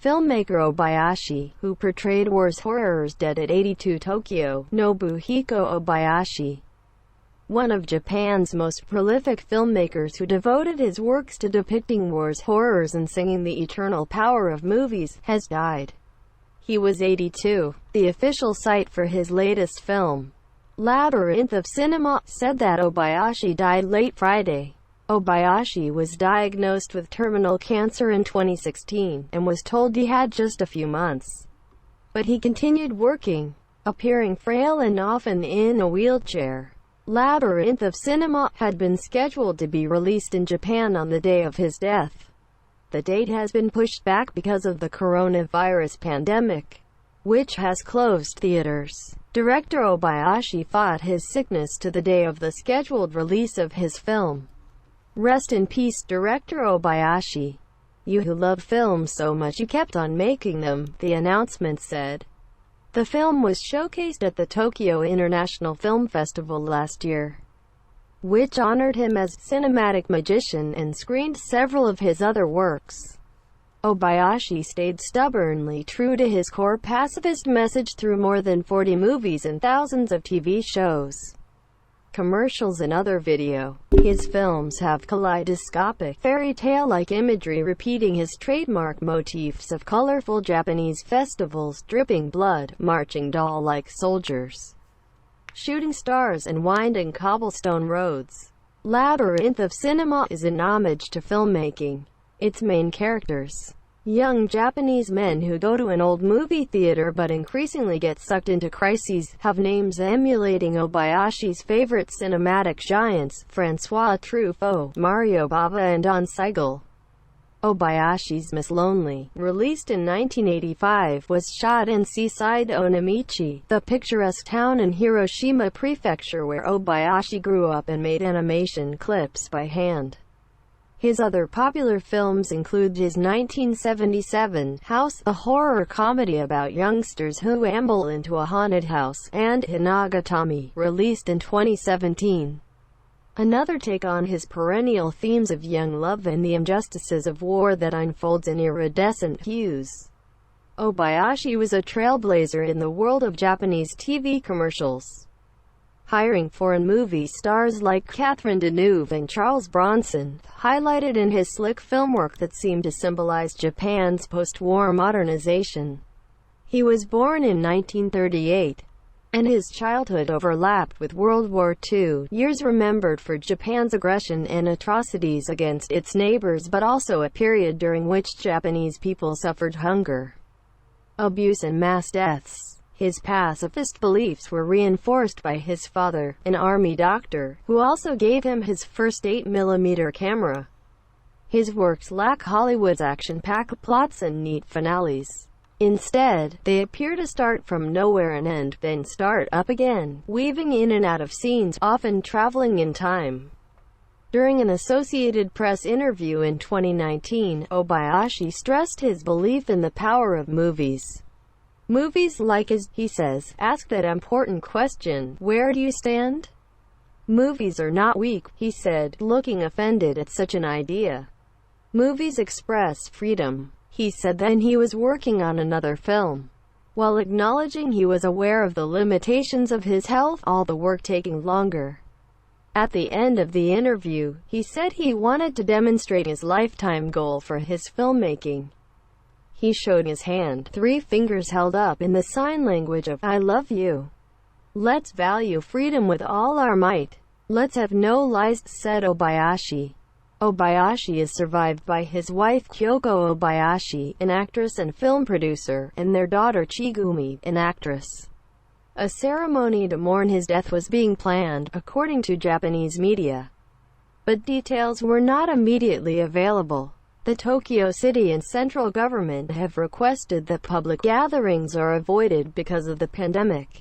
Filmmaker Obayashi, who portrayed war's horrors, dead at 82. Tokyo, Nobuhiko Obayashi, one of Japan's most prolific filmmakers who devoted his works to depicting war's horrors and singing the eternal power of movies, has died. He was 82. The official site for his latest film, Labyrinth of Cinema, said that Obayashi died late Friday. Obayashi was diagnosed with terminal cancer in 2016, and was told he had just a few months. But he continued working, appearing frail and often in a wheelchair. Labyrinth of Cinema had been scheduled to be released in Japan on the day of his death. The date has been pushed back because of the coronavirus pandemic, which has closed theaters. Director Obayashi fought his sickness to the day of the scheduled release of his film. Rest in peace, Director Obayashi. You who love films so much you kept on making them, the announcement said. The film was showcased at the Tokyo International Film Festival last year, which honored him as cinematic magician and screened several of his other works. Obayashi stayed stubbornly true to his core pacifist message through more than 40 movies and thousands of TV shows, commercials and other video. His films have kaleidoscopic, fairy tale-like imagery repeating his trademark motifs of colorful Japanese festivals, dripping blood, marching doll-like soldiers, shooting stars, and winding cobblestone roads. Labyrinth of Cinema is an homage to filmmaking. Its main characters, young Japanese men who go to an old movie theater but increasingly get sucked into crises, have names emulating Obayashi's favorite cinematic giants, François Truffaut, Mario Bava and Don Siegel. Obayashi's Miss Lonely, released in 1985, was shot in seaside Onamichi, the picturesque town in Hiroshima Prefecture where Obayashi grew up and made animation clips by hand. His other popular films include his 1977 House, a horror comedy about youngsters who amble into a haunted house, and Hinagatami, released in 2017. Another take on his perennial themes of young love and the injustices of war that unfolds in iridescent hues. Obayashi was a trailblazer in the world of Japanese TV commercials, hiring foreign movie stars like Catherine Deneuve and Charles Bronson, highlighted in his slick film work that seemed to symbolize Japan's post-war modernization. He was born in 1938, and his childhood overlapped with World War II, years remembered for Japan's aggression and atrocities against its neighbors, but also a period during which Japanese people suffered hunger, abuse and mass deaths. His pacifist beliefs were reinforced by his father, an army doctor, who also gave him his first 8mm camera. His works lack Hollywood's action-packed plots and neat finales. Instead, they appear to start from nowhere and end, then start up again, weaving in and out of scenes, often traveling in time. During an Associated Press interview in 2019, Obayashi stressed his belief in the power of movies. Movies like his, he says, ask that important question, where do you stand? Movies are not weak, he said, looking offended at such an idea. Movies express freedom. He said then he was working on another film, while acknowledging he was aware of the limitations of his health, all the work taking longer. At the end of the interview, he said he wanted to demonstrate his lifetime goal for his filmmaking. He showed his hand, 3 fingers held up in the sign language of, I love you. Let's value freedom with all our might. Let's have no lies, said Obayashi. Obayashi is survived by his wife Kyoko Obayashi, an actress and film producer, and their daughter Chigumi, an actress. A ceremony to mourn his death was being planned, according to Japanese media, but details were not immediately available. The Tokyo City and central government have requested that public gatherings are avoided because of the pandemic.